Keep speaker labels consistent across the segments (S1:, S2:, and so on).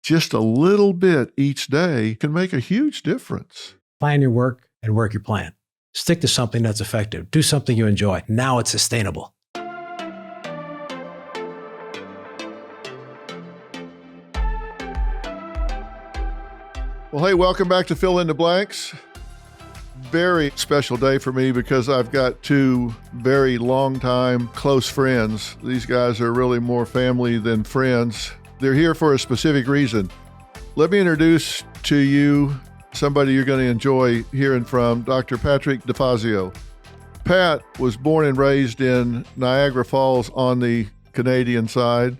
S1: just a little bit each day can make a huge difference.
S2: Plan your work and work your plan. Stick to something that's effective. Do something you enjoy. Now it's sustainable.
S1: Well, hey, welcome back to Fill in the Blanks. Very special day for me because I've got two very long-time close friends. These guys are really more family than friends. They're here for a specific reason. Let me introduce to you somebody you're going to enjoy hearing from, Dr. Patrick DeFazio. Pat was born and raised in Niagara Falls on the Canadian side,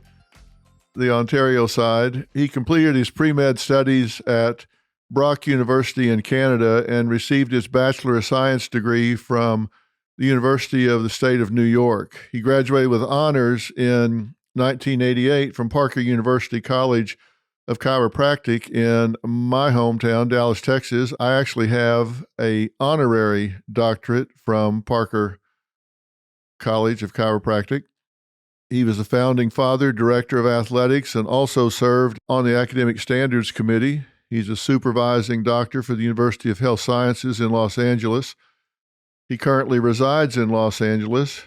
S1: the Ontario side. He completed his pre-med studies at Brock University in Canada and received his Bachelor of Science degree from the University of the State of New York. He graduated with honors in 1988 from Parker University College of Chiropractic in my hometown, Dallas, Texas. I actually have an honorary doctorate from Parker College of Chiropractic. He was the founding father, director of athletics, and also served on the Academic Standards Committee. He's a supervising doctor for the University of Health Sciences in Los Angeles. He currently resides in Los Angeles.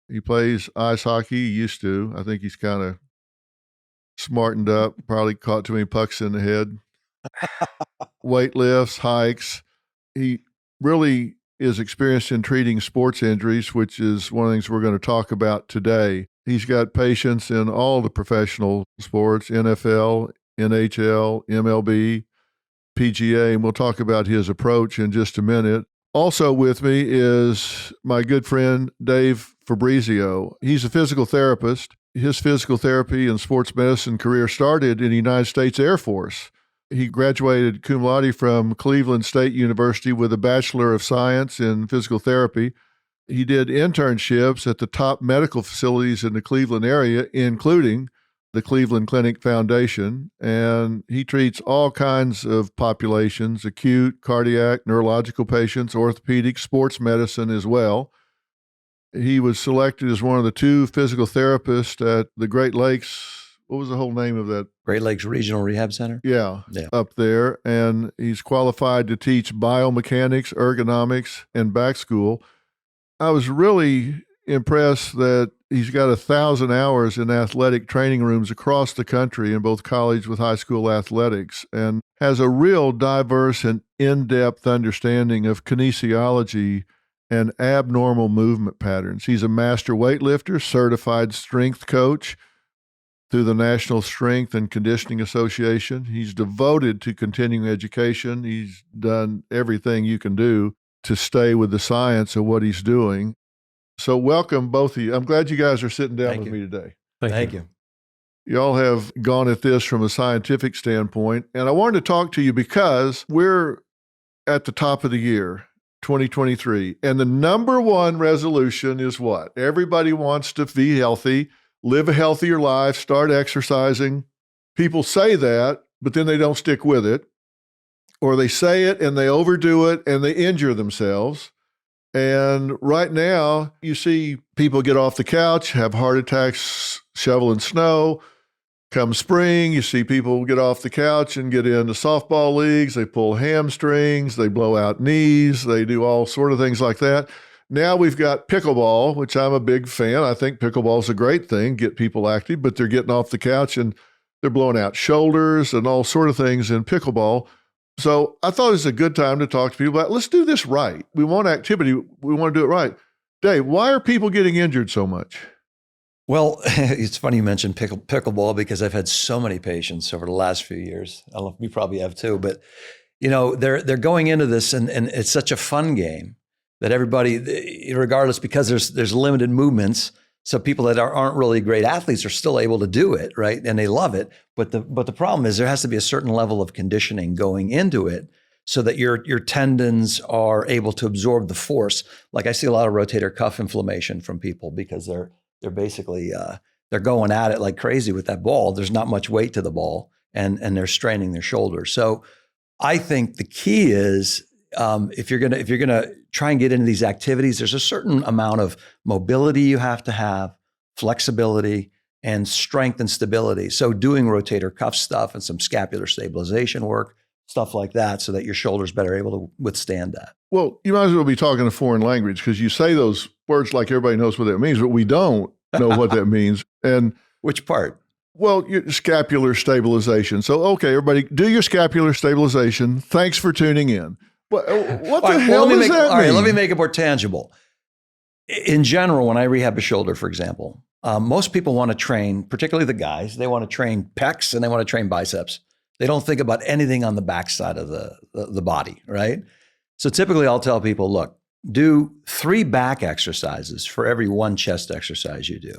S1: He plays ice hockey. He used to. I think he's kind of smartened up, probably caught too many pucks in the head. Weight lifts, hikes. He really is experienced in treating sports injuries, which is one of the things we're going to talk about today. He's got patients in all the professional sports, NFL, NHL, MLB, PGA, and we'll talk about his approach in just a minute. Also with me is my good friend, Dave Fabrizio. He's a physical therapist. His physical therapy and sports medicine career started in the United States Air Force. He graduated cum laude from Cleveland State University with a Bachelor of Science in physical therapy. He did internships at the top medical facilities in the Cleveland area, including the Cleveland Clinic Foundation, and he treats all kinds of populations, acute, cardiac, neurological patients, orthopedic, sports medicine as well. He was selected as one of the two physical therapists at the Great Lakes. What was the whole name of that?
S3: Great Lakes Regional Rehab Center?
S1: Yeah, up there. And he's qualified to teach biomechanics, ergonomics, and back school. I was really impressed that he's got 1,000 hours in athletic training rooms across the country in both college with high school athletics and has a real diverse and in-depth understanding of kinesiology and abnormal movement patterns. He's a master weightlifter, certified strength coach through the National Strength and Conditioning Association. He's devoted to continuing education. He's done everything you can do to stay with the science of what he's doing. So welcome, both of you. I'm glad you guys are sitting down with me today.
S3: Thank you.
S1: Y'all have gone at this from a scientific standpoint. And I wanted to talk to you because we're at the top of the year, 2023. And the number one resolution is what? Everybody wants to be healthy, live a healthier life, start exercising. People say that, but then they don't stick with it. Or they say it and they overdo it and they injure themselves. And right now, you see people get off the couch, have heart attacks, shoveling snow. Come spring, you see people get off the couch and get into softball leagues. They pull hamstrings, they blow out knees, they do all sort of things like that. Now we've got pickleball, which I'm a big fan. I think pickleball is a great thing, get people active, but they're getting off the couch and they're blowing out shoulders and all sort of things in pickleball. So I thought it was a good time to talk to people about, let's do this right. We want activity. We want to do it right. Dave, why are people getting injured so much?
S3: Well, it's funny you mentioned pickleball because I've had so many patients over the last few years. I don't know if you probably have too, but you know, they're going into this and it's such a fun game that everybody, regardless, because there's limited movements, so people that aren't really great athletes are still able to do it, right? And they love it. But the problem is there has to be a certain level of conditioning going into it so that your tendons are able to absorb the force. Like I see a lot of rotator cuff inflammation from people because they're basically they're going at it like crazy with that ball. There's not much weight to the ball, and they're straining their shoulders. So I think the key is if you're gonna try and get into these activities, there's a certain amount of mobility you have to have, flexibility, and strength and stability. So doing rotator cuff stuff and some scapular stabilization work, stuff like that, so that your shoulder's better able to withstand that.
S1: Well, you might as well be talking a foreign language because you say those words like everybody knows what that means, but we don't know what that means. And
S3: which part?
S1: Well, your scapular stabilization. So, okay, everybody, do your scapular stabilization. Thanks for tuning in. What the hell does that mean?
S3: All right, let me make it more tangible. In general, when I rehab a shoulder, for example, most people want to train, particularly the guys, they want to train pecs and they want to train biceps. They don't think about anything on the backside of the body, right? So typically I'll tell people, look, do 3 back exercises for every 1 chest exercise you do.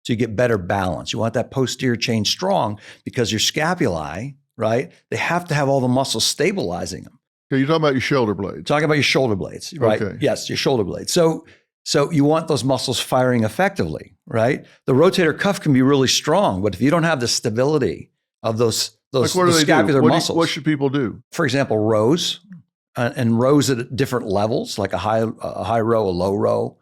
S3: So you get better balance. You want that posterior chain strong because your scapulae, right? They have to have all the muscles stabilizing them.
S1: Okay, you're talking about your shoulder blades.
S3: Talking about your shoulder blades, right?
S1: Okay.
S3: Yes, your shoulder blades. So you want those muscles firing effectively, right? The rotator cuff can be really strong, but if you don't have the stability of those scapular muscles.
S1: What should people do?
S3: For example, rows and rows at different levels, like a high row, a low row.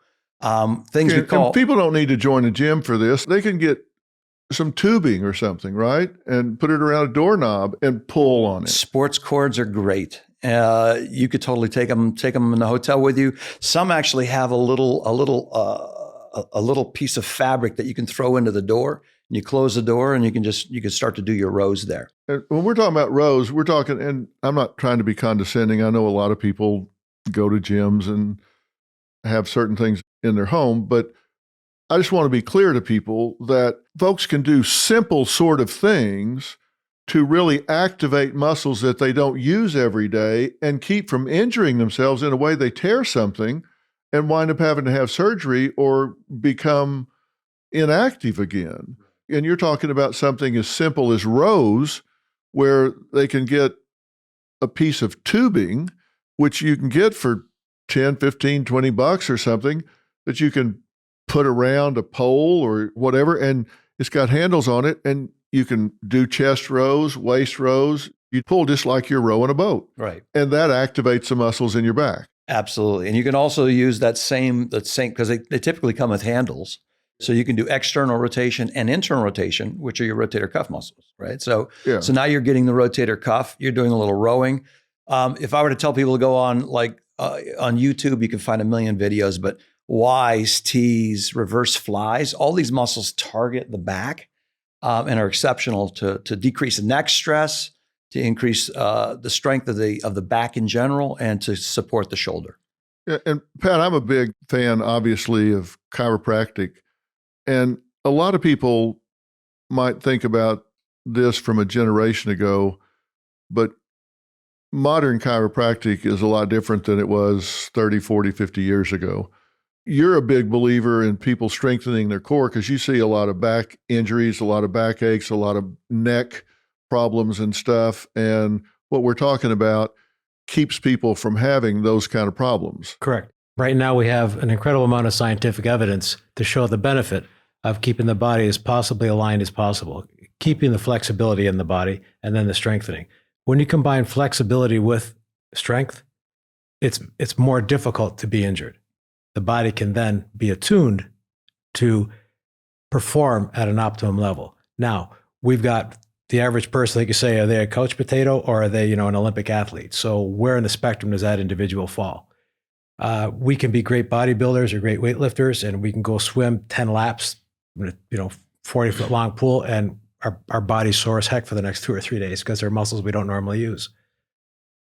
S3: Things we call.
S1: And people don't need to join a gym for this. They can get some tubing or something, right? And put it around a doorknob and pull on it.
S3: Sports cords are great. You could totally take them in the hotel with you. Some actually have a little piece of fabric that you can throw into the door. And you close the door, and you can start to do your rows there.
S1: And when we're talking about rows, we're talking, and I'm not trying to be condescending. I know a lot of people go to gyms and have certain things in their home, but I just want to be clear to people that folks can do simple sort of things to really activate muscles that they don't use every day and keep from injuring themselves in a way they tear something and wind up having to have surgery or become inactive again. And you're talking about something as simple as rows where they can get a piece of tubing, which you can get for 10, 15, 20 bucks or something that you can put around a pole or whatever. And it's got handles on it and you can do chest rows, waist rows. You pull just like you're rowing a boat.
S3: Right.
S1: And that activates the muscles in your back.
S3: Absolutely. And you can also use that same, because they typically come with handles. So you can do external rotation and internal rotation, which are your rotator cuff muscles, right? So now you're getting the rotator cuff. You're doing a little rowing. If I were to tell people to go on on YouTube, you can find a million videos, but Y's, T's, reverse flies, all these muscles target the back and are exceptional to decrease the neck stress, to increase the strength of the back in general, and to support the shoulder.
S1: Yeah, and Pat, I'm a big fan, obviously, of chiropractic. And a lot of people might think about this from a generation ago, but modern chiropractic is a lot different than it was 30, 40, 50 years ago. You're a big believer in people strengthening their core because you see a lot of back injuries, a lot of back aches, a lot of neck problems and stuff. And what we're talking about keeps people from having those kind of problems.
S2: Correct. Right now, we have an incredible amount of scientific evidence to show the benefit of keeping the body as possibly aligned as possible, keeping the flexibility in the body, and then the strengthening. When you combine flexibility with strength, it's more difficult to be injured. The body can then be attuned to perform at an optimum level. Now, we've got the average person, like you say, are they a couch potato or are they, an Olympic athlete? So where in the spectrum does that individual fall? We can be great bodybuilders or great weightlifters, and we can go swim 10 laps, 40-foot long pool, and our body's sore as heck for the next 2 or 3 days because they're muscles we don't normally use.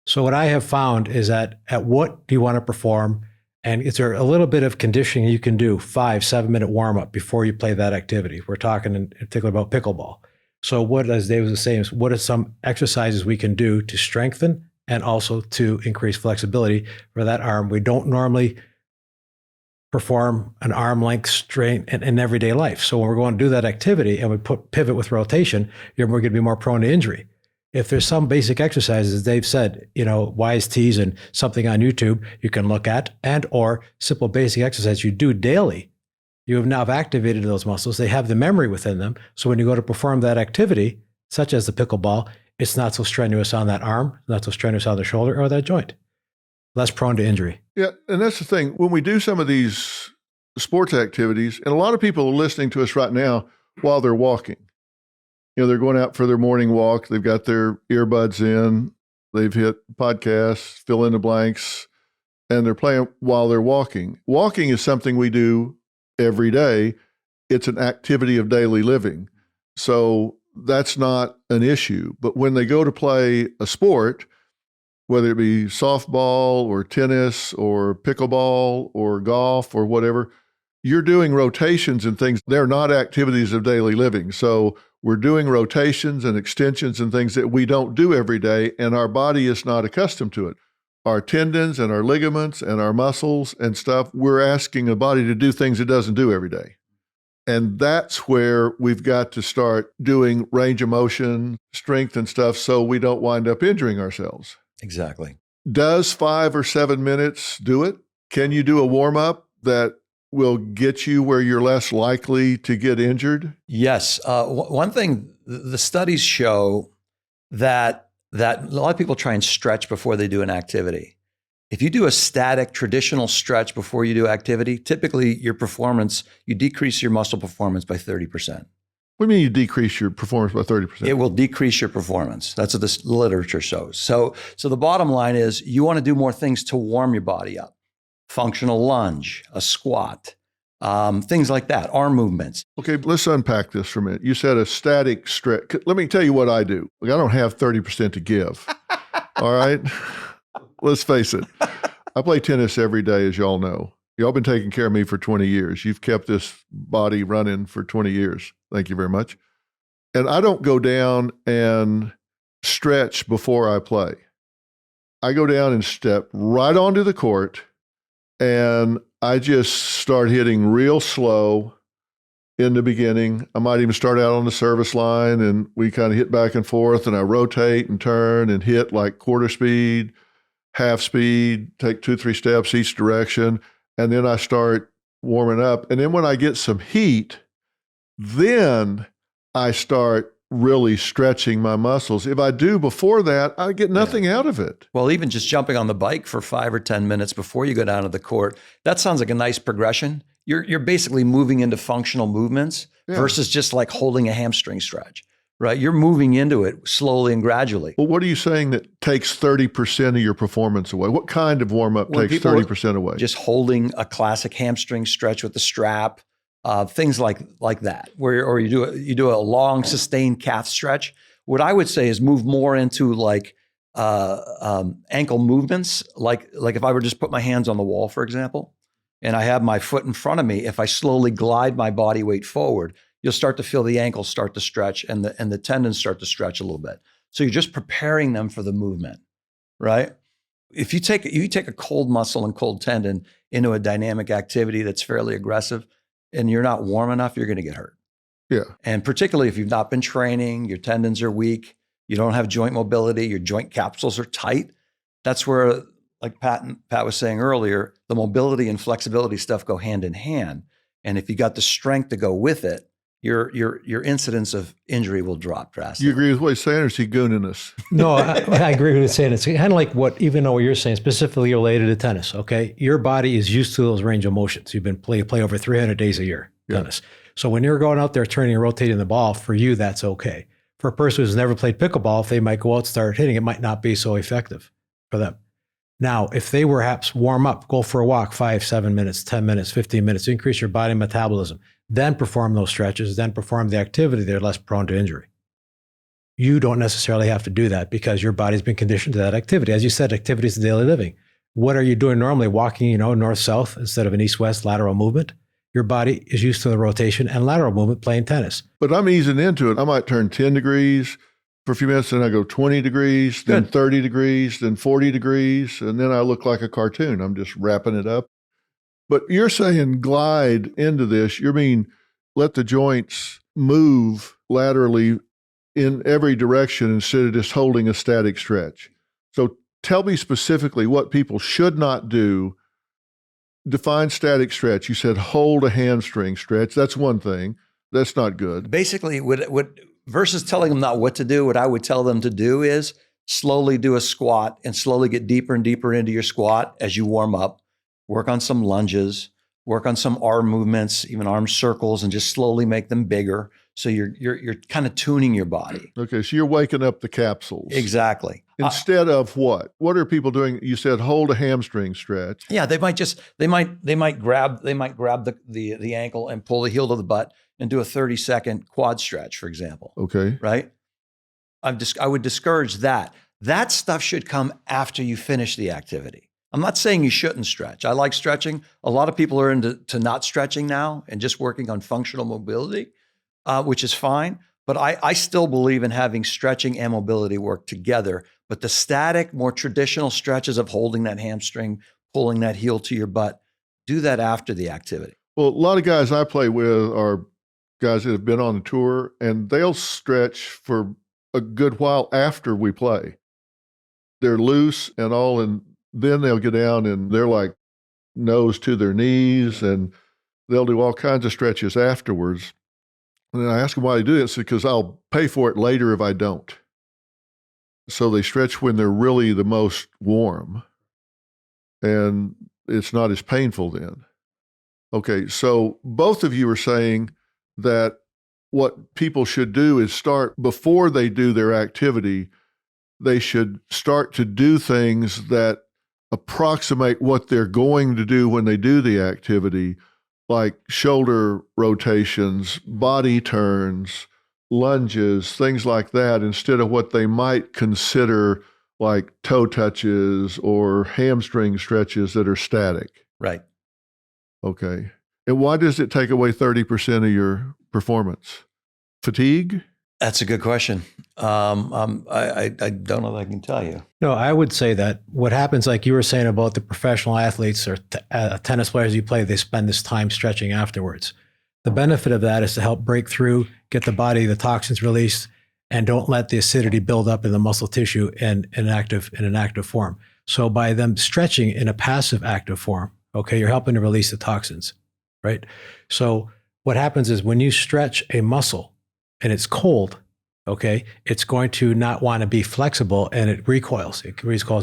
S2: So what I have found is that at what do you want to perform, and is there a little bit of conditioning you can do, 5-7 minute warm up before you play that activity? We're talking in particular about pickleball. So what, as David was saying, what are some exercises we can do to strengthen and also to increase flexibility for that arm? We don't normally perform an arm length strain in everyday life. So when we're going to do that activity and we pivot with rotation, we're going to be more prone to injury. If there's some basic exercises, as Dave said, Y's, T's, and something on YouTube you can look at, and or simple basic exercise you do daily, you have now activated those muscles. They have the memory within them. So when you go to perform that activity, such as the pickleball, it's not so strenuous on that arm, not so strenuous on the shoulder or that joint. Less prone to injury.
S1: Yeah, and that's the thing. When we do some of these sports activities, and a lot of people are listening to us right now, while they're walking. They're going out for their morning walk. They've got their earbuds in. They've hit podcasts, fill in the blanks, and they're playing while they're walking. Walking is something we do every day. It's an activity of daily living. So that's not an issue. But when they go to play a sport, whether it be softball or tennis or pickleball or golf or whatever, you're doing rotations and things. They're not activities of daily living. So we're doing rotations and extensions and things that we don't do every day, and our body is not accustomed to it. Our tendons and our ligaments and our muscles and stuff, we're asking the body to do things it doesn't do every day. And that's where we've got to start doing range of motion, strength and stuff so we don't wind up injuring ourselves.
S3: Exactly.
S1: Does 5 or 7 minutes do it? Can you do a warm-up that will get you where you're less likely to get injured?
S3: Yes. One thing, the studies show that a lot of people try and stretch before they do an activity. If you do a static traditional stretch before you do activity, typically your performance, you decrease your muscle performance by 30%.
S1: What do you mean you decrease your performance by 30%?
S3: It will decrease your performance. That's what this literature shows. So the bottom line is you want to do more things to warm your body up. Functional lunge, a squat, things like that, arm movements.
S1: Okay, let's unpack this for a minute. You said a static stretch. Let me tell you what I do. I don't have 30% to give. All right? Let's face it. I play tennis every day, as y'all know. Y'all been taking care of me for 20 years. You've kept this body running for 20 years. Thank you very much. And I don't go down and stretch before I play. I go down and step right onto the court, and I just start hitting real slow in the beginning. I might even start out on the service line, and we kind of hit back and forth, and I rotate and turn and hit like quarter speed, half speed, take 2-3 steps each direction. And then I start warming up. And then when I get some heat, then I start really stretching my muscles. If I do before that, I get nothing out of it.
S3: Well, even just jumping on the bike for 5 or 10 minutes before you go down to the court, that sounds like a nice progression. You're basically moving into functional movements versus just like holding a hamstring stretch, right? You're moving into it slowly and gradually.
S1: Well, what are you saying that takes 30% of your performance away? What kind of warm-up takes 30% away?
S3: Just holding a classic hamstring stretch with the strap, things like that, or you do a long sustained calf stretch. What I would say is move more into like ankle movements, like if I were just put my hands on the wall, for example, and I have my foot in front of me, if I slowly glide my body weight forward, you'll start to feel the ankles start to stretch and the tendons start to stretch a little bit. So you're just preparing them for the movement, right? If you take a cold muscle and cold tendon into a dynamic activity that's fairly aggressive and you're not warm enough, you're going to get hurt.
S1: Yeah.
S3: And particularly if you've not been training, your tendons are weak, you don't have joint mobility, your joint capsules are tight. That's where, like Pat was saying earlier, the mobility and flexibility stuff go hand in hand. And if you got the strength to go with it, your incidence of injury will drop drastically.
S1: You agree with what he's saying, or is he gooning us?
S2: No, I agree with what he's saying. It's kind of like what you're saying, specifically related to tennis, okay? Your body is used to those range of motions. You've been play over 300 days a year, tennis. So when you're going out there turning and rotating the ball, for you, that's okay. For a person who's never played pickleball, if they might go out and start hitting, it might not be so effective for them. Now, if they perhaps warm up, go for a walk, 5, 7 minutes, 10 minutes, 15 minutes, increase your body metabolism, then perform those stretches, then perform the activity, they're less prone to injury. You don't necessarily have to do that because your body's been conditioned to that activity. As you said, activities of daily living. What are you doing normally? Walking, north-south instead of an east-west lateral movement. Your body is used to the rotation and lateral movement playing tennis.
S1: But I'm easing into it. I might turn 10 degrees for a few minutes, then I go 20 degrees, then 30 degrees, then 40 degrees, and then I look like a cartoon. I'm just wrapping it up. But you're saying glide into this. You mean let the joints move laterally in every direction instead of just holding a static stretch. So tell me specifically what people should not do. Define static stretch. You said hold a hamstring stretch. That's one thing. That's not good.
S3: Basically, versus telling them not what to do, what I would tell them to do is slowly do a squat and slowly get deeper and deeper into your squat as you warm up. Work on some lunges, work on some arm movements, even arm circles, and just slowly make them bigger So you're kind of tuning your body.
S1: Okay, so you're waking up the capsules.
S3: Exactly.
S1: Instead of what? What are people doing? You said hold a hamstring stretch.
S3: Yeah, they might grab the ankle and pull the heel to the butt and do a 30-second quad stretch, for example.
S1: Okay.
S3: Right? I would discourage that. That stuff should come after you finish the activity. I'm not saying you shouldn't stretch. I like stretching. A lot of people are into not stretching now and just working on functional mobility, which is fine. But I still believe in having stretching and mobility work together. But the static, more traditional stretches of holding that hamstring, pulling that heel to your butt, do that after the activity.
S1: Well, a lot of guys I play with are guys that have been on the tour, and they'll stretch for a good while after we play. They're loose and all, and then they'll get down and they're like nose to their knees, and they'll do all kinds of stretches afterwards. And then I ask them why they do it. It's because I'll pay for it later if I don't. So they stretch when they're really the most warm, and it's not as painful then. Okay, so both of you are saying that what people should do is start before they do their activity. They should start to do things that approximate what they're going to do when they do the activity, like shoulder rotations, body turns, lunges, things like that, instead of what they might consider like toe touches or hamstring stretches that are static.
S3: Right.
S1: Okay. And why does it take away 30% of your performance? Fatigue?
S3: That's a good question. I don't know that I can tell you.
S2: No, I would say that what happens, like you were saying about the professional athletes or tennis players you play, they spend this time stretching afterwards. The benefit of that is to help break through, get the body, the toxins released, and don't let the acidity build up in the muscle tissue in an active form. So by them stretching in a passive active form, okay, you're helping to release the toxins, right? So what happens is when you stretch a muscle and it's cold, okay, it's going to not want to be flexible, and it recoils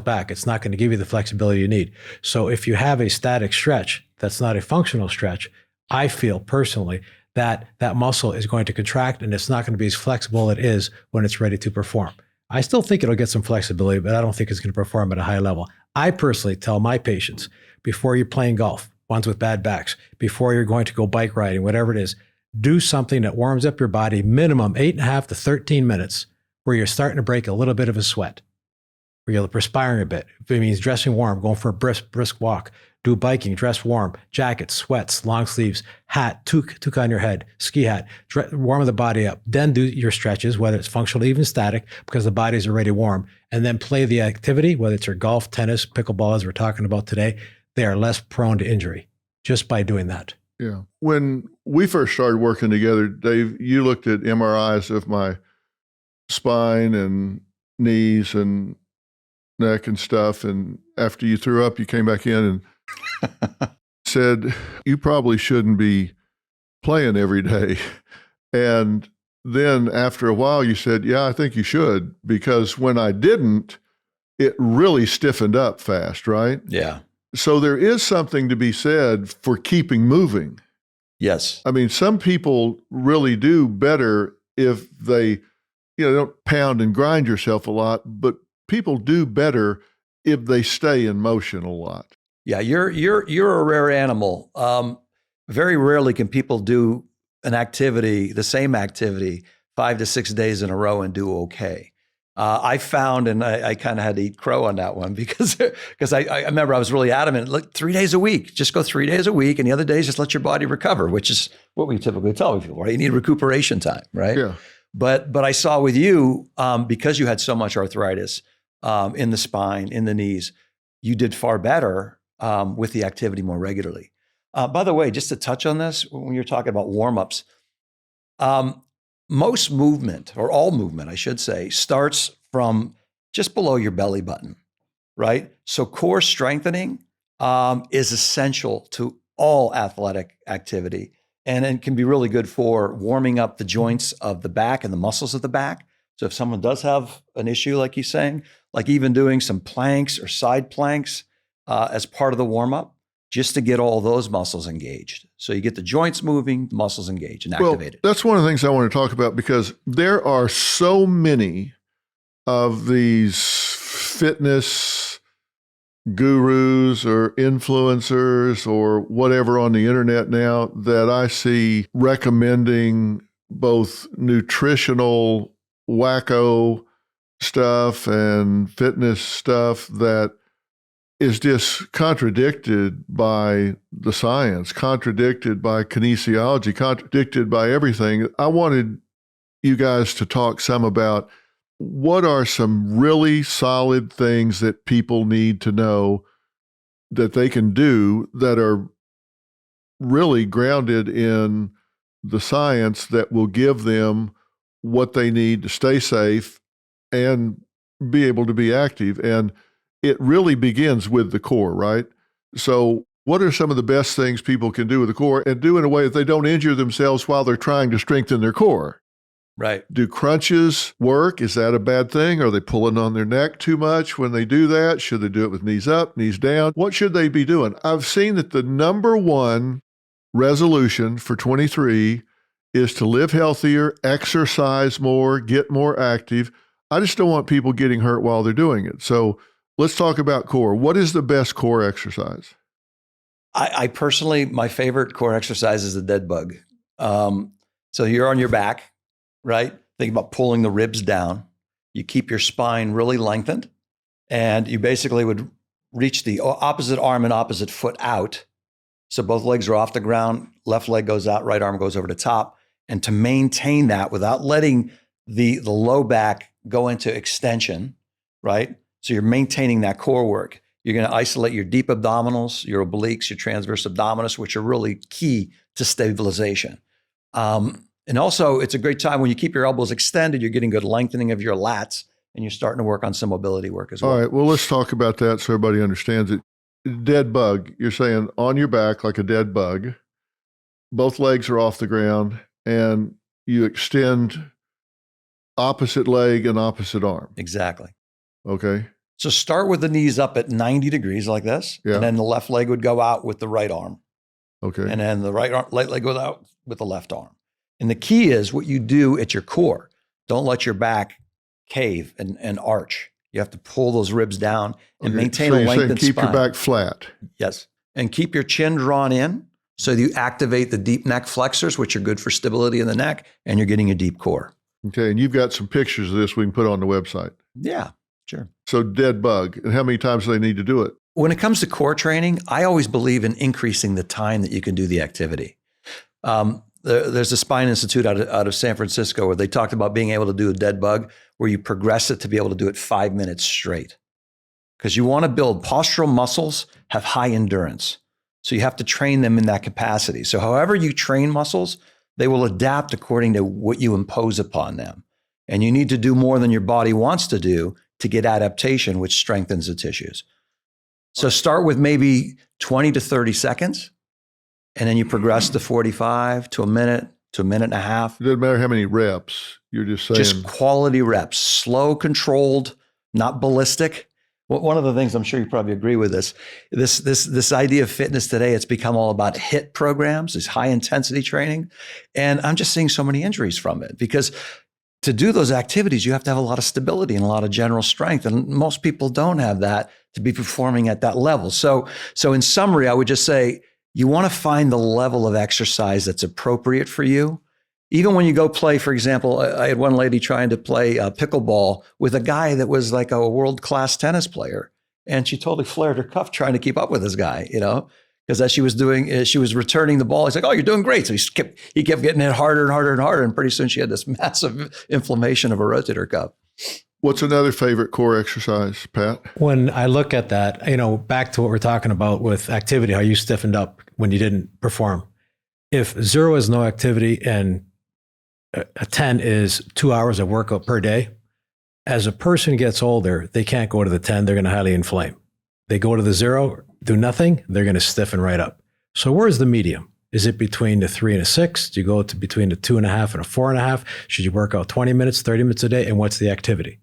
S2: back. It's not going to give you the flexibility you need. So if you have a static stretch that's not a functional stretch, I feel personally that that muscle is going to contract, and it's not going to be as flexible as it is when it's ready to perform. I still think it'll get some flexibility, but I don't think it's going to perform at a high level. I personally tell my patients, before you're playing golf, ones with bad backs, before you're going to go bike riding, whatever it is, do something that warms up your body, minimum 8.5 to 13 minutes, where you're starting to break a little bit of a sweat, where you're perspiring a bit. If it means dressing warm, going for a brisk walk, do biking, dress warm, jacket, sweats, long sleeves, hat, toque on your head, ski hat, warm the body up. Then do your stretches, whether it's functional, even static, because the body's already warm. And then play the activity, whether it's your golf, tennis, pickleball, as we're talking about today. They are less prone to injury just by doing that.
S1: Yeah. When we first started working together, Dave, you looked at MRIs of my spine and knees and neck and stuff. And after you threw up, you came back in and said, you probably shouldn't be playing every day. And then after a while, you said, yeah, I think you should, because when I didn't, it really stiffened up fast, right?
S3: Yeah.
S1: So there is something to be said for keeping moving.
S3: Yes.
S1: I mean, some people really do better if they, don't pound and grind yourself a lot, but people do better if they stay in motion a lot.
S3: Yeah, you're a rare animal. Very rarely can people do the same activity 5 to 6 days in a row and do okay. I found, and I kind of had to eat crow on that one because I remember I was really adamant, look, 3 days a week, just go 3 days a week. And the other days, just let your body recover, which is what we typically tell people, right? You need recuperation time, right?
S1: Yeah.
S3: But I saw with you, because you had so much arthritis in the spine, in the knees, you did far better with the activity more regularly. By the way, just to touch on this, when you're talking about warm-ups, most movement, or all movement, I should say, starts from just below your belly button, right? So core strengthening is essential to all athletic activity, and it can be really good for warming up the joints of the back and the muscles of the back. So if someone does have an issue, like he's saying, like even doing some planks or side planks as part of the warm-up, just to get all those muscles engaged. So you get the joints moving, the muscles engaged and activated.
S1: Well, that's one of the things I want to talk about, because there are so many of these fitness gurus or influencers or whatever on the internet now that I see recommending both nutritional wacko stuff and fitness stuff that is just contradicted by the science, contradicted by kinesiology, contradicted by everything. I wanted you guys to talk some about what are some really solid things that people need to know that they can do that are really grounded in the science that will give them what they need to stay safe and be able to be active. And it really begins with the core, right? So what are some of the best things people can do with the core and do in a way that they don't injure themselves while they're trying to strengthen their core?
S3: Right.
S1: Do crunches work? Is that a bad thing? Are they pulling on their neck too much when they do that? Should they do it with knees up, knees down? What should they be doing? I've seen that the number one resolution for 23 is to live healthier, exercise more, get more active. I just don't want people getting hurt while they're doing it. So let's talk about core. What is the best core exercise?
S3: I personally, my favorite core exercise is the dead bug. So you're on your back, right? Think about pulling the ribs down. You keep your spine really lengthened, and you basically would reach the opposite arm and opposite foot out. So both legs are off the ground, left leg goes out, right arm goes over the top. And to maintain that without letting the low back go into extension, right? So you're maintaining that core work. You're going to isolate your deep abdominals, your obliques, your transverse abdominis, which are really key to stabilization. And also, it's a great time when you keep your elbows extended, you're getting good lengthening of your lats, and you're starting to work on some mobility work as well.
S1: All right, well, let's talk about that so everybody understands it. Dead bug, you're saying on your back like a dead bug, both legs are off the ground, and you extend opposite leg and opposite arm.
S3: Exactly.
S1: Okay.
S3: So start with the knees up at 90 degrees like this,
S1: Yeah.
S3: and then the left leg would go out with the right arm.
S1: Okay.
S3: And then the right leg goes out with the left arm. And the key is what you do at your core. Don't let your back cave and arch. You have to pull those ribs down and maintain a lengthened
S1: keep
S3: spine.
S1: your back flat.
S3: Yes. And keep your chin drawn in so you activate the deep neck flexors, which are good for stability in the neck, and you're getting a deep core.
S1: Okay. And you've got some pictures of this we can put on the website.
S3: Yeah, sure.
S1: So dead bug. And how many times do they need to do it?
S3: When it comes to core training, I always believe in increasing the time that you can do the activity. There's a spine institute out of San Francisco where they talked about being able to do a dead bug where you progress it to be able to do it 5 minutes straight. Because you want to build postural muscles, have high endurance. So you have to train them in that capacity. So however you train muscles, they will adapt according to what you impose upon them. And you need to do more than your body wants to do to get adaptation, which strengthens the tissues. So start with maybe 20 to 30 seconds, and then you progress to 45, to a minute and a half.
S1: It doesn't matter how many reps. You're just saying.
S3: Just quality reps, slow, controlled, not ballistic. Well, one of the things, I'm sure you probably agree with this idea of fitness today, it's become all about HIIT programs, this high intensity training. And I'm just seeing so many injuries from it because to do those activities, you have to have a lot of stability and a lot of general strength. And most people don't have that to be performing at that level. So in summary, I would just say, you want to find the level of exercise that's appropriate for you. Even when you go play, for example, I had one lady trying to play pickleball with a guy that was like a world-class tennis player. And she totally flared her cuff trying to keep up with this guy, because as she was returning the ball, he's like, "Oh, you're doing great." So he kept getting it harder and harder and harder. And pretty soon she had this massive inflammation of her rotator cuff.
S1: What's another favorite core exercise, Pat?
S2: When I look at that, back to what we're talking about with activity, how you stiffened up when you didn't perform. If 0 is no activity and a 10 is 2 hours of workout per day, as a person gets older, they can't go to the 10, they're going to highly inflame. They go to the 0, do nothing, they're going to stiffen right up. So where's the medium? Is it between the 3 and a 6? Do you go to between the 2.5 and a 4.5? Should you work out 20 minutes, 30 minutes a day? And what's the activity?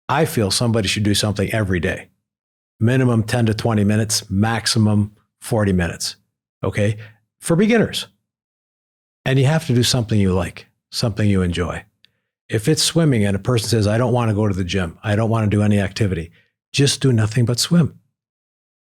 S2: I feel somebody should do something every day. Minimum 10 to 20 minutes, maximum 40 minutes, okay, for beginners. And you have to do something you like, something you enjoy. If it's swimming and a person says, I don't want to go to the gym, I don't want to do any activity, just do nothing but swim.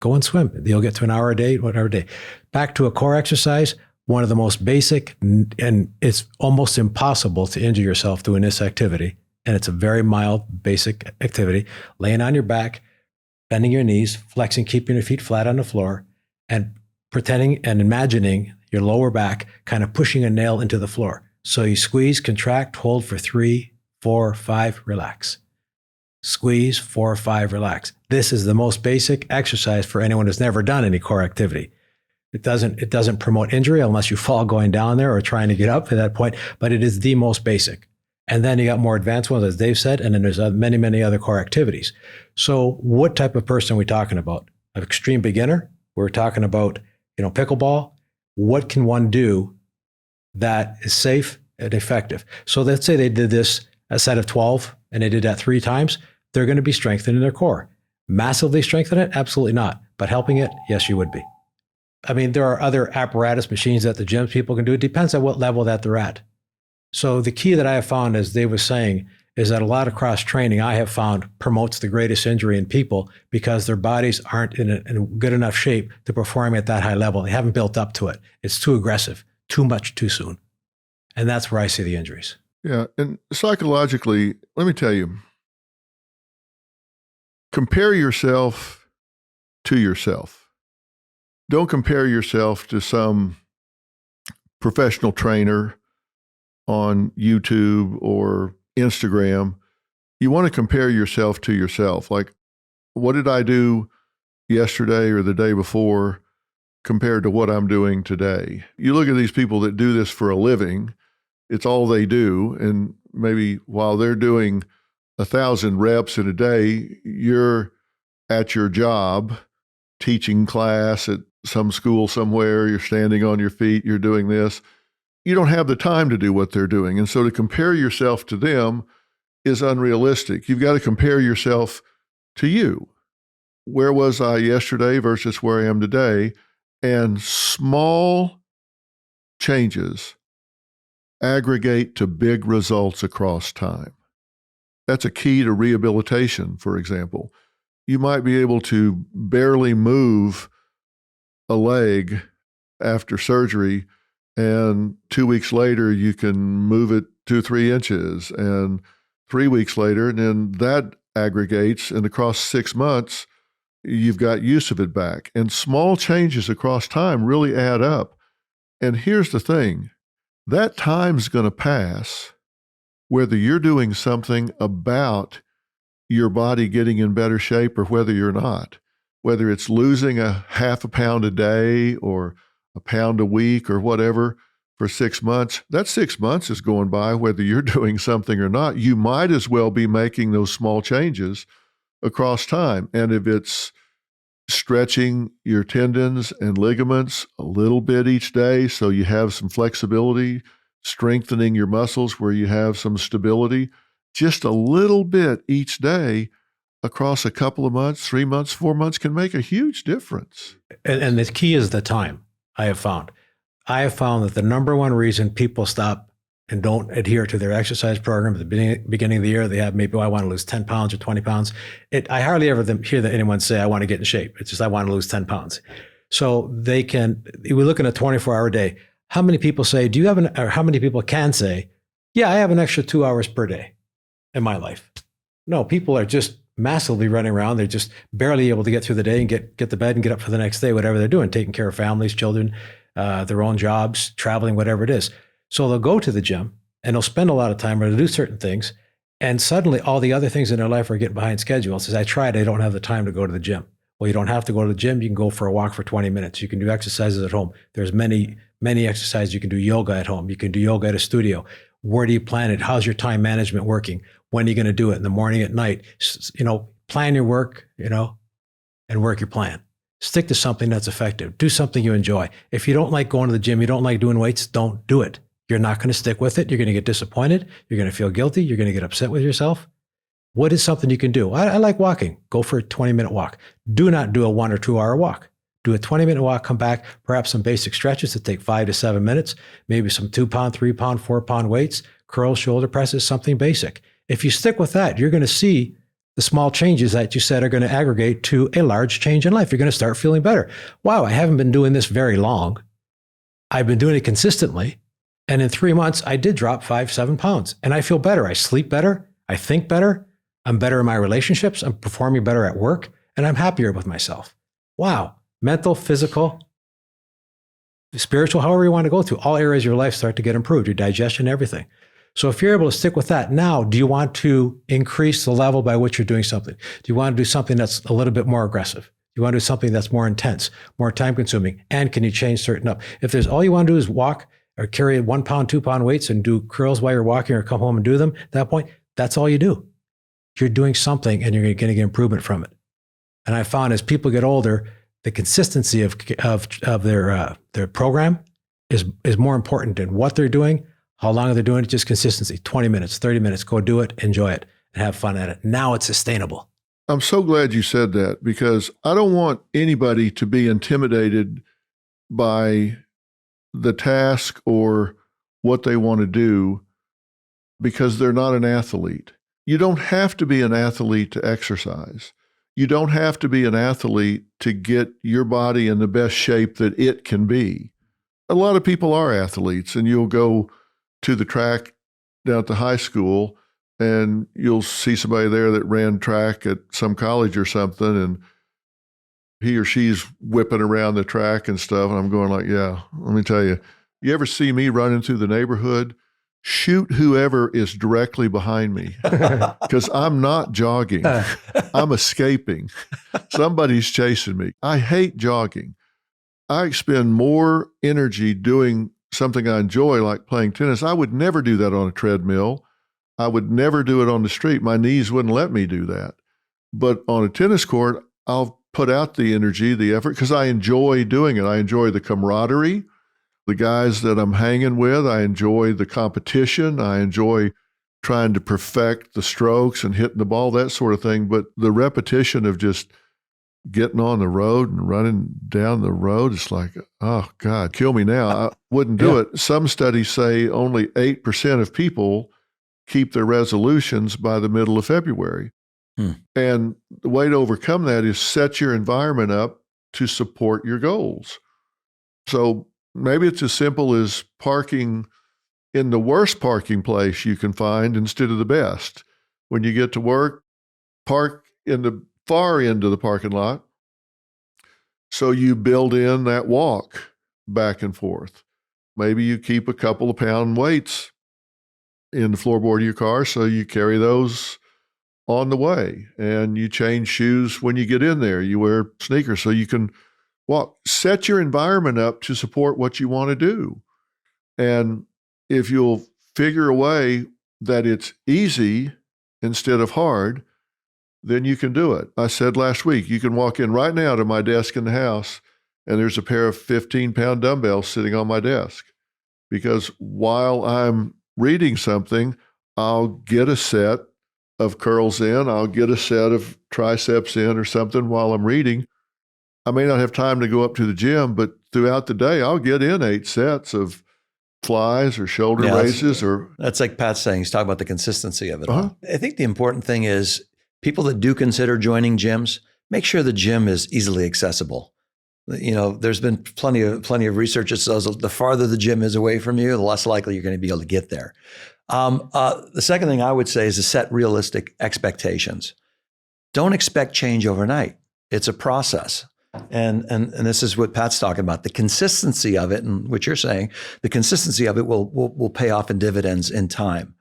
S2: Go and swim. You'll get to an hour a day, whatever day. Back to a core exercise, one of the most basic, and it's almost impossible to injure yourself doing this activity. And it's a very mild, basic activity. Laying on your back, bending your knees, flexing, keeping your feet flat on the floor, and pretending and imagining your lower back kind of pushing a nail into the floor. So you squeeze, contract, hold for 3, 4, 5, relax. Squeeze, 4, 5, relax. This is the most basic exercise for anyone who's never done any core activity. It doesn't promote injury unless you fall going down there or trying to get up at that point, but it is the most basic. And then you got more advanced ones, as Dave said, and then there's many, many other core activities. So what type of person are we talking about? An extreme beginner? We're talking about, pickleball. What can one do that is safe and effective? So let's say they did this a set of 12 and they did that 3 times. They're going to be strengthening their core. Massively strengthen it? Absolutely not. But helping it? Yes, you would be. I mean, there are other apparatus machines at the gyms people can do. It depends on what level that they're at. So the key that I have found, as Dave was saying, is that a lot of cross training I have found promotes the greatest injury in people because their bodies aren't in a good enough shape to perform at that high level. They haven't built up to it. It's too aggressive, too much, too soon. And that's where I see the injuries.
S1: Yeah. And psychologically, let me tell you, compare yourself to yourself. Don't compare yourself to some professional trainer on YouTube or Instagram. You want to compare yourself to yourself. Like, what did I do yesterday or the day before compared to what I'm doing today? You look at these people that do this for a living, it's all they do. And maybe while they're doing 1,000 reps in a day, you're at your job teaching class at some school somewhere, you're standing on your feet, you're doing this. You don't have the time to do what they're doing. And so to compare yourself to them is unrealistic. You've got to compare yourself to you. Where was I yesterday versus where I am today? And small changes aggregate to big results across time. That's a key to rehabilitation, for example. You might be able to barely move a leg after surgery, and 2 weeks later, you can move it 2 or 3 inches, and 3 weeks later, and then that aggregates, and across 6 months, you've got use of it back. And small changes across time really add up. And here's the thing, that time's going to pass whether you're doing something about your body getting in better shape or whether you're not. Whether it's losing a half a pound a day or a pound a week or whatever for 6 months, that 6 months is going by whether you're doing something or not. You might as well be making those small changes across time. And if it's stretching your tendons and ligaments a little bit each day so you have some flexibility, strengthening your muscles where you have some stability, just a little bit each day across a couple of months, 3 months, 4 months can make a huge difference.
S2: And the key is the time, I have found. I have found that the number one reason people stop and don't adhere to their exercise program at the beginning of the year, they have maybe, I want to lose 10 pounds or 20 pounds. I hardly ever hear that anyone say, I want to get in shape. It's just, I want to lose 10 pounds. So we look at a 24-hour day. How many people say, or how many people can say, yeah, I have an extra 2 hours per day in my life? No, people are just massively running around. They're just barely able to get through the day and get to bed and get up for the next day, whatever they're doing, taking care of families, children, their own jobs, traveling, whatever it is. So they'll go to the gym and they'll spend a lot of time or they'll do certain things. And suddenly all the other things in their life are getting behind schedule. It says, I tried, I don't have the time to go to the gym. Well, you don't have to go to the gym. You can go for a walk for 20 minutes. You can do exercises at home. There's many exercises. You can do yoga at home. You can do yoga at a studio. Where do you plan it? How's your time management working? When are you going to do it? In the morning, at night? Plan your work, and work your plan. Stick to something that's effective. Do something you enjoy. If you don't like going to the gym, you don't like doing weights, don't do it. You're not going to stick with it. You're going to get disappointed. You're going to feel guilty. You're going to get upset with yourself. What is something you can do? I like walking. Go for a 20-minute walk. Do not do a 1 or 2 hour walk. do a 20-minute walk, come back, perhaps some basic stretches that take 5 to 7 minutes, maybe some 2-pound, 3-pound, 4-pound weights, curls, shoulder presses, something basic. If you stick with that, you're going to see the small changes that you said are going to aggregate to a large change in life. You're going to start feeling better. Wow, I haven't been doing this very long. I've been doing it consistently. And in 3 months, I did drop 5-7 pounds. And I feel better. I sleep better. I think better. I'm better in my relationships. I'm performing better at work. And I'm happier with myself. Wow. Mental, physical, spiritual, however you want to go through, all areas of your life start to get improved, your digestion, everything. So if you're able to stick with that now, do you want to increase the level by which you're doing something? Do you want to do something that's a little bit more aggressive? Do you want to do something that's more intense, more time consuming? And can you change certain up? If there's all you want to do is walk or carry 1-pound, 2-pound weights and do curls while you're walking or come home and do them, at that point, that's all you do. You're doing something and you're going to get improvement from it. And I found as people get older, the consistency of their program is more important than what they're doing, how long they're doing it, just consistency. 20 minutes, 30 minutes, go do it, enjoy it, and have fun at it. Now it's sustainable.
S1: I'm so glad you said that, because I don't want anybody to be intimidated by the task or what they want to do because they're not an athlete. You don't have to be an athlete to exercise. You don't have to be an athlete to get your body in the best shape that it can be. A lot of people are athletes, and you'll go to the track down at the high school and you'll see somebody there that ran track at some college or something, and he or she's whipping around the track and stuff. And I'm going like, yeah, let me tell you, you ever see me running through the neighborhood? Shoot whoever is directly behind me, because I'm not jogging. I'm escaping. Somebody's chasing me. I hate jogging. I expend more energy doing something I enjoy, like playing tennis. I would never do that on a treadmill. I would never do it on the street. My knees wouldn't let me do that. But on a tennis court, I'll put out the energy, the effort, because I enjoy doing it. I enjoy the camaraderie. The guys that I'm hanging with, I enjoy the competition. I enjoy trying to perfect the strokes and hitting the ball, that sort of thing. But the repetition of just getting on the road and running down the road, it's like, oh, God, kill me now. I wouldn't do it. Some studies say only 8% of people keep their resolutions by the middle of February. And the way to overcome that is set your environment up to support your goals. So maybe it's as simple as parking in the worst parking place you can find instead of the best. When you get to work, park in the far end of the parking lot, so you build in that walk back and forth. Maybe you keep a couple of pound weights in the floorboard of your car, so you carry those on the way, and you change shoes when you get in there. You wear sneakers so you can walk. Set your environment up to support what you want to do. And if you'll figure a way that it's easy instead of hard, then you can do it. I said last week, you can walk in right now to my desk in the house, and there's a pair of 15-pound dumbbells sitting on my desk. Because while I'm reading something, I'll get a set of curls in, I'll get a set of triceps in or something while I'm reading. I may not have time to go up to the gym, but throughout the day, I'll get in 8 sets of flies or shoulder raises.
S3: That's like Pat's saying. He's talking about the consistency of it all. I think the important thing is people that do consider joining gyms, make sure the gym is easily accessible. You know, there's been plenty of research that says the farther the gym is away from you, the less likely you're going to be able to get there. The second thing I would say is to set realistic expectations. Don't expect change overnight. It's a process. And this is what Pat's talking about. The consistency of it, and what you're saying, the consistency of it will pay off in dividends in time.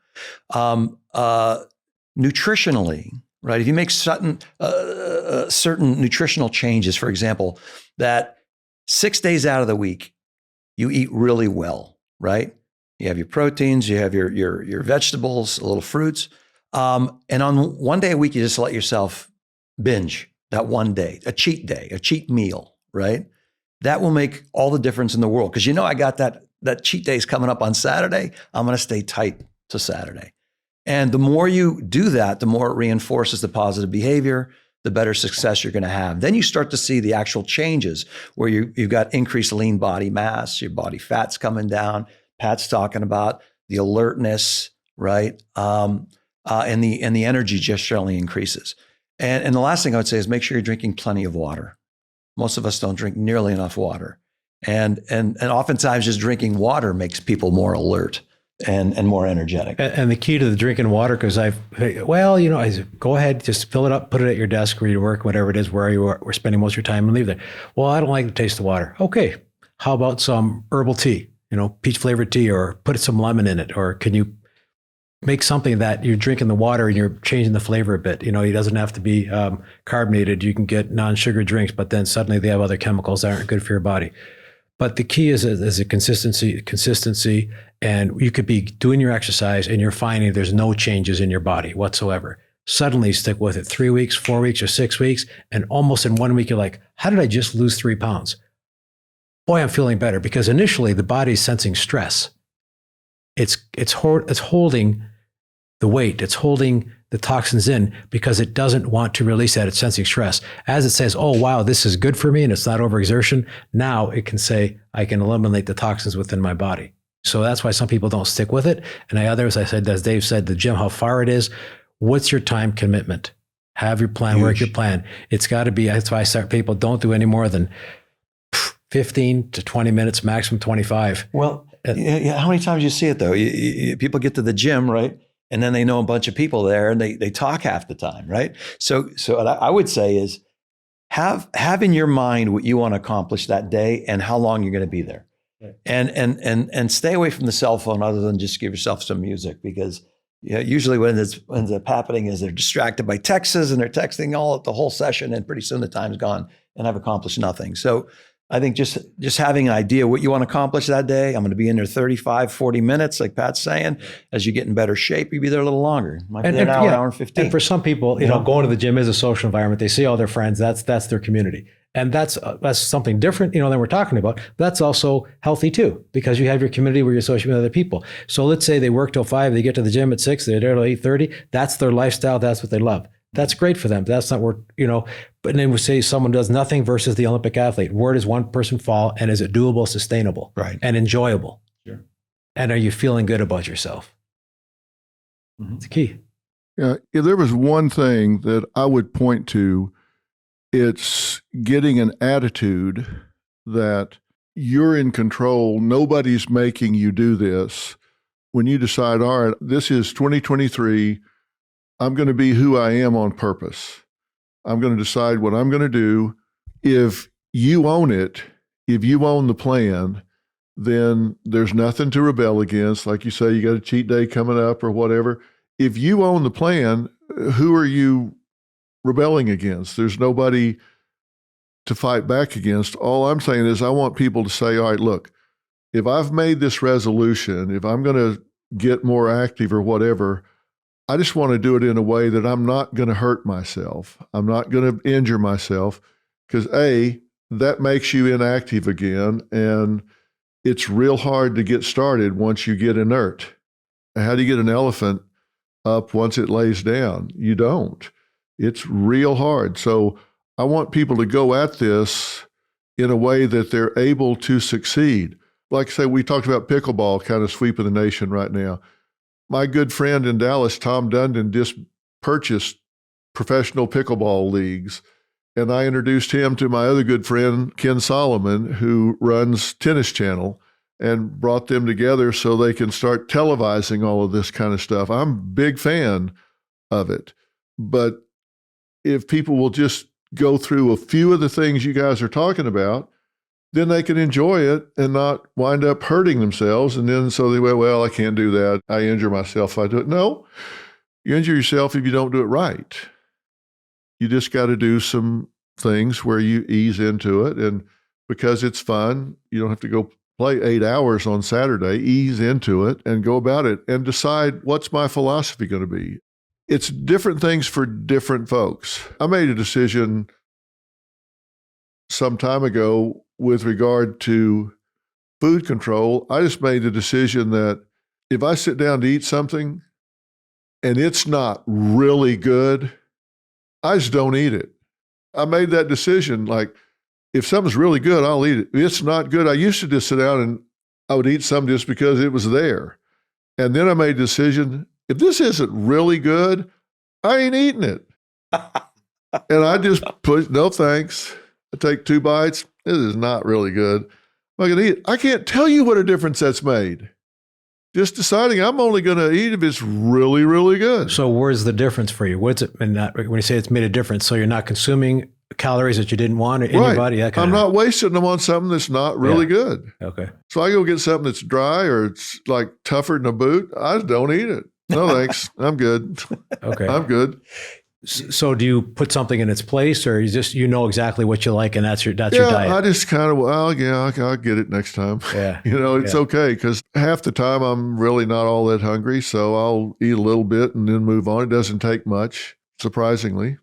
S3: Nutritionally, right? If you make certain nutritional changes, for example, that 6 days out of the week, you eat really well, right? You have your proteins, you have your vegetables, a little fruits. And on one day a week, you just let yourself binge that one day, a cheat meal, right? That will make all the difference in the world. Because I got that cheat day is coming up on Saturday. I'm going to stay tight to Saturday. And the more you do that, the more it reinforces the positive behavior, the better success you're going to have. Then you start to see the actual changes where you've got increased lean body mass, your body fat's coming down. Pat's talking about the alertness, right? And the energy just generally increases. And the last thing I would say is make sure you're drinking plenty of water. Most of us don't drink nearly enough water. And oftentimes just drinking water makes people more alert and more energetic.
S2: And the key to the drinking water, because I said, go ahead, just fill it up, put it at your desk where you work, whatever it is, where you are, we're spending most of your time, and leave there. Well, I don't like the taste of water. Okay, how about some herbal tea, peach flavored tea, or put some lemon in it? Or can you make something that you're drinking the water and you're changing the flavor a bit? It doesn't have to be carbonated. You can get non-sugar drinks, but then suddenly they have other chemicals that aren't good for your body. But the key is a consistency, and you could be doing your exercise and you're finding there's no changes in your body whatsoever. Suddenly stick with it 3 weeks, 4 weeks, or 6 weeks, and almost in 1 week, you're like, how did I just lose 3 pounds? Boy, I'm feeling better, because initially the body's sensing stress. It's holding the weight, it's holding the toxins in because it doesn't want to release that. It's sensing stress. As it says, oh, wow, this is good for me and it's not overexertion, now it can say, I can eliminate the toxins within my body. So that's why some people don't stick with it. And others, I said, as Dave said, the gym, how far it is, what's your time commitment? Have your plan, work your plan. It's got to be, that's why I start people, don't do any more than 15 to 20 minutes, maximum 25.
S3: Well, how many times do you see it though? People get to the gym, right? And then they know a bunch of people there and they talk half the time, right? So what I would say is have in your mind what you want to accomplish that day and how long you're going to be there. Right. And stay away from the cell phone other than just give yourself some music, because usually what ends up happening is they're distracted by texts and they're texting the whole session, and pretty soon the time's gone and I've accomplished nothing. So I think just having an idea what you want to accomplish that day. I'm going to be in there 35, 40 minutes, like Pat's saying. As you get in better shape, you be there a little longer. Might be an hour and 15.
S2: And for some people, going to the gym is a social environment. They see all their friends. That's their community. And that's something different, than we're talking about. That's also healthy too, because you have your community where you're associating with other people. So let's say they work till 5, they get to the gym at 6, they're there till 8:30. That's their lifestyle. That's what they love. That's great for them. That's not where, but then we say someone does nothing versus the Olympic athlete. Where does one person fall, and is it doable, sustainable,
S3: right,
S2: and enjoyable?
S3: Sure.
S2: And are you feeling good about yourself? Mm-hmm. It's key.
S1: Yeah, if there was one thing that I would point to, it's getting an attitude that you're in control. Nobody's making you do this. When you decide, all right, this is 2023, I'm going to be who I am on purpose. I'm going to decide what I'm going to do. If you own it, if you own the plan, then there's nothing to rebel against. Like you say, you got a cheat day coming up or whatever. If you own the plan, who are you rebelling against? There's nobody to fight back against. All I'm saying is I want people to say, all right, look, if I've made this resolution, if I'm going to get more active or whatever, I just want to do it in a way that I'm not going to hurt myself. I'm not going to injure myself, because that makes you inactive again. And it's real hard to get started once you get inert. How do you get an elephant up once it lays down? You don't. It's real hard. So I want people to go at this in a way that they're able to succeed. Like I say, we talked about pickleball kind of sweeping the nation right now. My good friend in Dallas, Tom Dundon, just purchased professional pickleball leagues. And I introduced him to my other good friend, Ken Solomon, who runs Tennis Channel, and brought them together so they can start televising all of this kind of stuff. I'm a big fan of it. But if people will just go through a few of the things you guys are talking about, then they can enjoy it and not wind up hurting themselves. And then so they go, well, I can't do that. I injure myself if I do it. No, you injure yourself if you don't do it right. You just got to do some things where you ease into it. And because it's fun, you don't have to go play 8 hours on Saturday. Ease into it and go about it and decide, what's my philosophy going to be? It's different things for different folks. I made a decision some time ago with regard to food control. I just made the decision that if I sit down to eat something and it's not really good, I just don't eat it. I made that decision. Like, if something's really good, I'll eat it. If it's not good, I used to just sit down and I would eat some just because it was there. And then I made a decision, if this isn't really good, I ain't eating it. And I just put, no thanks. I take 2 bites. This is not really good. I'm not going to eat it. I can't tell you what a difference that's made. Just deciding I'm only going to eat if it's really, really good.
S2: So where's the difference for you? What's it when you say it's made a difference? So you're not consuming calories that you didn't want in your body? That kind
S1: I'm not wasting them on something that's not really good.
S2: Okay.
S1: So I go get something that's dry or it's like tougher than a boot. I just don't eat it. No thanks. I'm good.
S2: Okay.
S1: I'm good.
S2: So do you put something in its place, or you know exactly what you like and that's your diet?
S1: I just kind of, I'll get it next time.
S2: Yeah.
S1: It's okay because half the time I'm really not all that hungry. So I'll eat a little bit and then move on. It doesn't take much, surprisingly.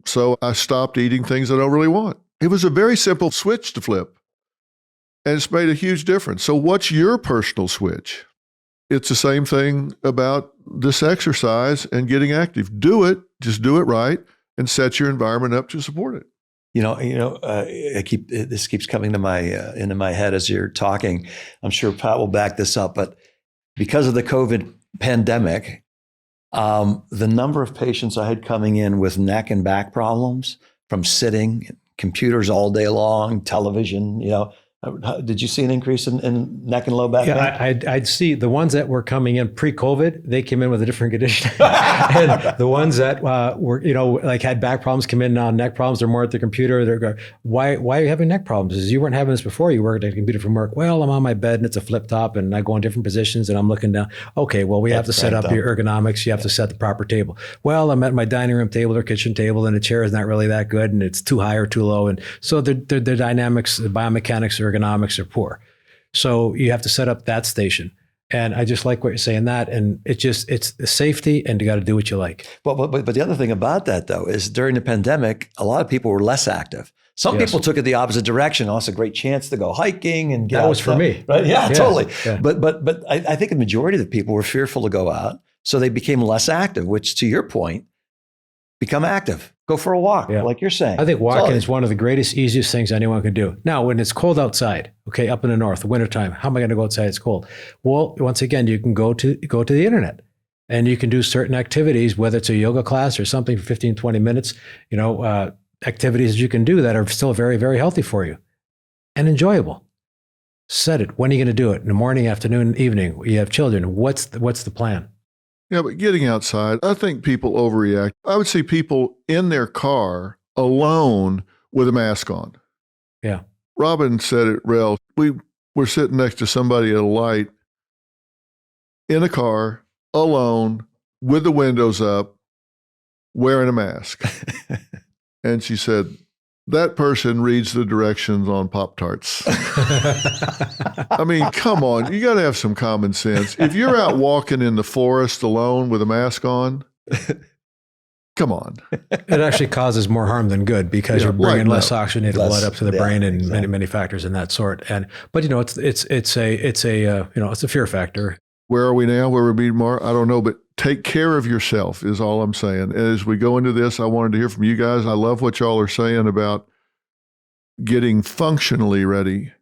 S1: So I stopped eating things I don't really want. It was a very simple switch to flip. And it's made a huge difference. So what's your personal switch? It's the same thing about this exercise and getting active. Do it, just do it right, and set your environment up to support it.
S3: This keeps coming to into my head as you're talking. I'm sure Pat will back this up, but because of the COVID pandemic, the number of patients I had coming in with neck and back problems from sitting, computers all day long, television, did you see an increase in neck and low back pain?
S2: Yeah, I'd see the ones that were coming in pre-COVID, they came in with a different condition. And the ones that were, like had back problems come in now, neck problems, they're more at the computer. They're going, why are you having neck problems? Is you weren't having this before. You worked at a computer from work. Well, I'm on my bed and it's a flip top and I go in different positions and I'm looking down. Okay, well, we have to set up your ergonomics. You have to set the proper table. Well, I'm at my dining room table or kitchen table and the chair is not really that good and it's too high or too low. And so the dynamics, the biomechanics, ergonomics are poor. So you have to set up that station. And I just like what you're saying that. And it's safety and you got to do what you like.
S3: But the other thing about that though, is during the pandemic, a lot of people were less active. Some people took it the opposite direction. Also a great chance to go hiking and get
S2: that was for me.
S3: Right? Yeah, totally.
S2: Yeah.
S3: But I think the majority of the people were fearful to go out. So they became less active, which to your point, become active. Go for a walk, like you're saying.
S2: I think walking is one of the greatest, easiest things anyone can do. Now, when it's cold outside, okay, up in the north, wintertime, how am I going to go outside? It's cold. Well, once again, you can go to the internet and you can do certain activities, whether it's a yoga class or something for 15, 20 minutes, activities you can do that are still very, very healthy for you and enjoyable. Set it. When are you going to do it? In the morning, afternoon, evening? You have children. What's the plan?
S1: Yeah, but getting outside, I think people overreact. I would see people in their car alone with a mask on.
S2: Yeah.
S1: Robin said it well. We were sitting next to somebody at a light in a car, alone, with the windows up, wearing a mask. And she said, that person reads the directions on Pop-Tarts. I mean, come on. You got to have some common sense. If you're out walking in the forest alone with a mask on, come on.
S2: It actually causes more harm than good because you're bringing less oxygenated blood up to the brain and many factors in that sort. But it's a fear factor.
S1: Where are we now? Where would we be tomorrow? I don't know, but take care of yourself is all I'm saying. As we go into this, I wanted to hear from you guys. I love what y'all are saying about getting functionally ready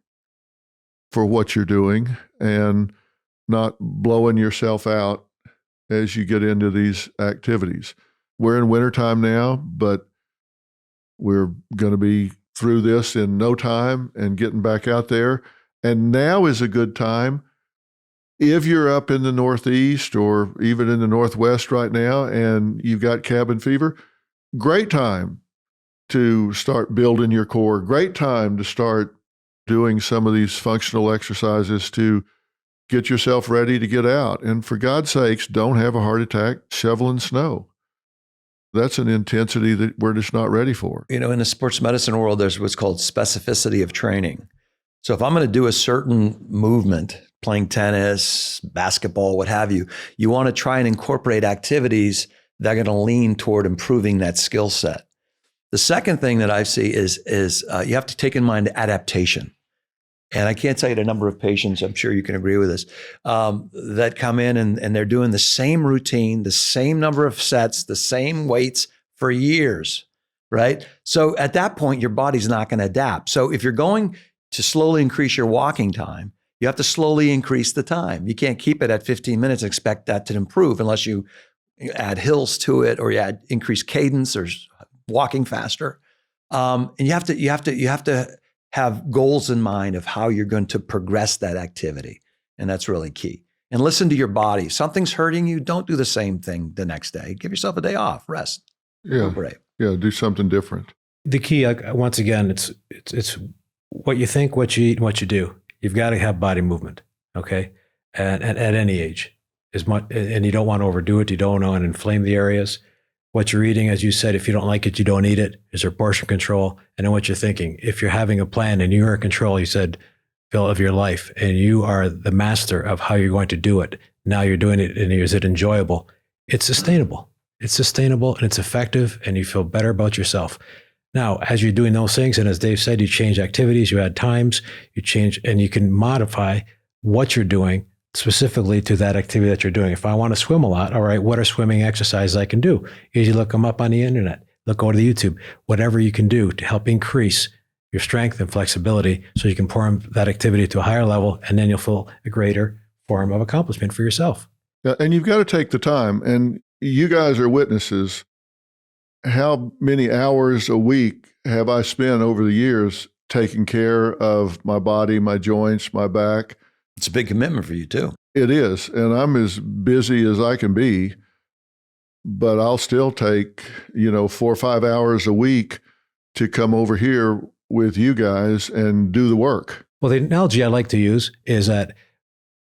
S1: for what you're doing and not blowing yourself out as you get into these activities. We're in wintertime now, but we're going to be through this in no time and getting back out there. And now is a good time. If you're up in the Northeast or even in the Northwest right now and you've got cabin fever, great time to start building your core. Great time to start doing some of these functional exercises to get yourself ready to get out. And for God's sakes, don't have a heart attack shoveling snow. That's an intensity that we're just not ready for.
S3: In the sports medicine world, there's what's called specificity of training. So if I'm going to do a certain movement, playing tennis, basketball, what have you, you want to try and incorporate activities that are going to lean toward improving that skill set. The second thing that I see is you have to take in mind adaptation. And I can't tell you the number of patients, I'm sure you can agree with this, that come in and they're doing the same routine, the same number of sets, the same weights for years, right? So at that point, your body's not going to adapt. So if you're going to slowly increase your walking time, you have to slowly increase the time. You can't keep it at 15 minutes and expect that to improve unless you add hills to it or you add increased cadence or walking faster. And you have to have goals in mind of how you're going to progress that activity. And that's really key. And listen to your body. If something's hurting you, don't do the same thing the next day. Give yourself a day off, rest.
S1: Yeah.
S3: Great.
S1: Yeah. Do something different.
S2: The key, once again, it's what you think, what you eat, and what you do. You've got to have body movement, okay? And at any age, and you don't want to overdo it. You don't want to inflame the areas. What you're eating, as you said, if you don't like it, you don't eat it. Is there portion control? And then what you're thinking. If you're having a plan and you're in control, you said, Phil, of your life, and you are the master of how you're going to do it. Now you're doing it, and is it enjoyable? It's sustainable. It's sustainable, and it's effective, and you feel better about yourself. Now, as you're doing those things, and as Dave said, you change activities, you add times, you change, and you can modify what you're doing specifically to that activity that you're doing. If I want to swim a lot, all right, what are swimming exercises I can do? Usually look them up on the internet. Go to YouTube. Whatever you can do to help increase your strength and flexibility so you can perform that activity to a higher level, and then you'll feel a greater form of accomplishment for yourself.
S1: Yeah, and you've got to take the time. And you guys are witnesses. How many hours a week have I spent over the years taking care of my body, my joints, my back?
S3: It's a big commitment for you too.
S1: It is. And I'm as busy as I can be, but I'll still take, 4 or 5 hours a week to come over here with you guys and do the work.
S2: Well, the analogy I like to use is that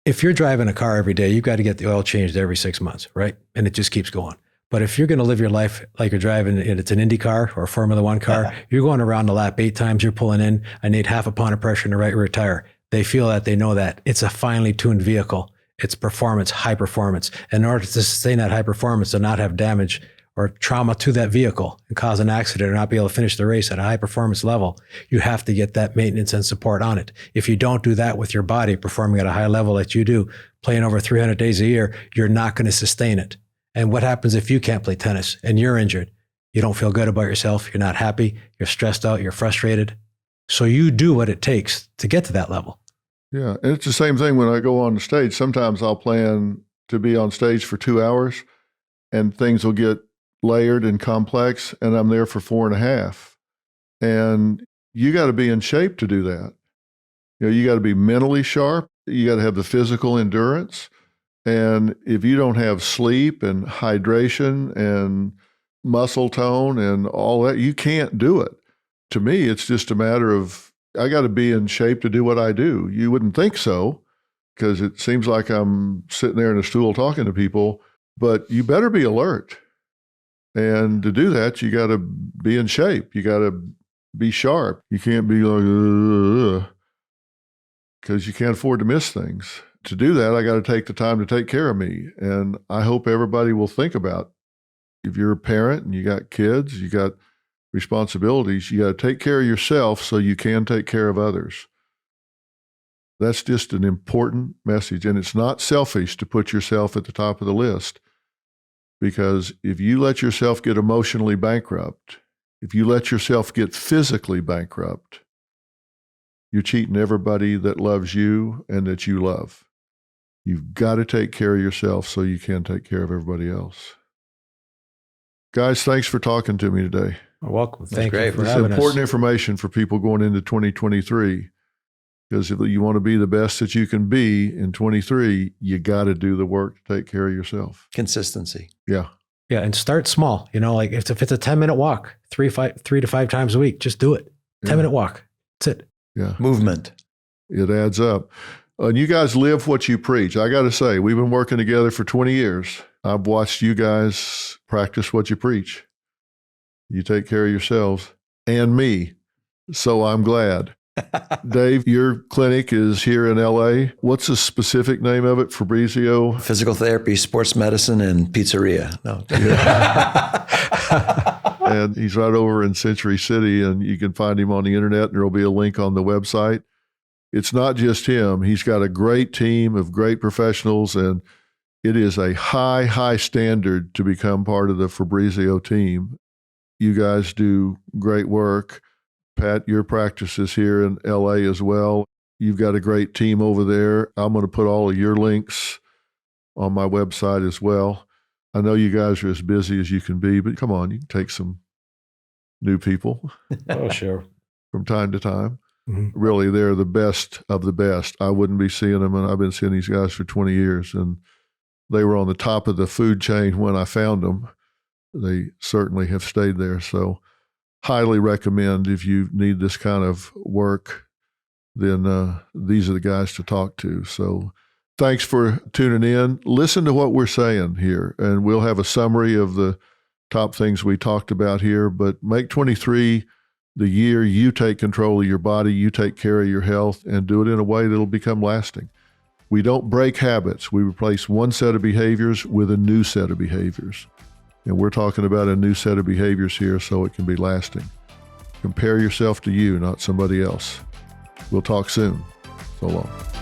S2: if you're driving a car every day, you've got to get the oil changed every 6 months, right? And it just keeps going. But if you're going to live your life like you're driving, and it's an Indy car or a Formula One car, you're going around the lap 8 times, you're pulling in, I need half a pound of pressure in the right rear tire. They feel that, they know that. It's a finely tuned vehicle. It's performance, high performance. In order to sustain that high performance and not have damage or trauma to that vehicle and cause an accident or not be able to finish the race at a high performance level, you have to get that maintenance and support on it. If you don't do that with your body performing at a high level like you do, playing over 300 days a year, you're not going to sustain it. And what happens if you can't play tennis and you're injured? You don't feel good about yourself. You're not happy. You're stressed out. You're frustrated. So you do what it takes to get to that level.
S1: Yeah. And it's the same thing when I go on the stage. Sometimes I'll plan to be on stage for 2 hours and things will get layered and complex, and I'm there for 4.5. And you got to be in shape to do that. You got to be mentally sharp. You got to have the physical endurance. And if you don't have sleep and hydration and muscle tone and all that, you can't do it. To me, it's just a matter of, I got to be in shape to do what I do. You wouldn't think so, because it seems like I'm sitting there in a stool talking to people, but you better be alert. And to do that, you got to be in shape. You got to be sharp. You can't be like, because you can't afford to miss things. To do that, I got to take the time to take care of me. And I hope everybody will think about, if you're a parent and you got kids, you got responsibilities, you got to take care of yourself so you can take care of others. That's just an important message. And it's not selfish to put yourself at the top of the list, because if you let yourself get emotionally bankrupt, if you let yourself get physically bankrupt, you're cheating everybody that loves you and that you love. You've got to take care of yourself so you can take care of everybody else. Guys, thanks for talking to me today.
S2: You're welcome. Thank
S3: great.
S2: you for
S1: It's
S2: having us.
S1: important information for people going into 2023, because if you want to be the best that you can be in 23, you got to do the work to take care of yourself.
S3: Consistency.
S1: Yeah.
S2: Yeah, and start small. Like if it's a 10-minute walk, 3 to 5 times a week, just do it. 10-minute walk. That's it.
S1: Yeah.
S3: Movement.
S1: It adds up. And you guys live what you preach. I got to say, we've been working together for 20 years. I've watched you guys practice what you preach. You take care of yourselves and me. So I'm glad. Dave, your clinic is here in LA. What's the specific name of it? Fabrizio?
S3: Physical therapy, sports medicine, and pizzeria. No.
S1: And he's right over in Century City, and you can find him on the internet, and there'll be a link on the website. It's not just him. He's got a great team of great professionals, and it is a high, high standard to become part of the Fabrizio team. You guys do great work. Pat, your practice is here in LA as well. You've got a great team over there. I'm going to put all of your links on my website as well. I know you guys are as busy as you can be, but come on, you can take some new people.
S2: Oh, sure.
S1: From time to time.
S2: Mm-hmm.
S1: Really, they're the best of the best. I wouldn't be seeing them, and I've been seeing these guys for 20 years, and they were on the top of the food chain when I found them. They certainly have stayed there. So highly recommend if you need this kind of work, then these are the guys to talk to. So thanks for tuning in. Listen to what we're saying here, and we'll have a summary of the top things we talked about here. But make 23 the year you take control of your body, you take care of your health, and do it in a way that'll become lasting. We don't break habits. We replace one set of behaviors with a new set of behaviors. And we're talking about a new set of behaviors here so it can be lasting. Compare yourself to you, not somebody else. We'll talk soon. So long.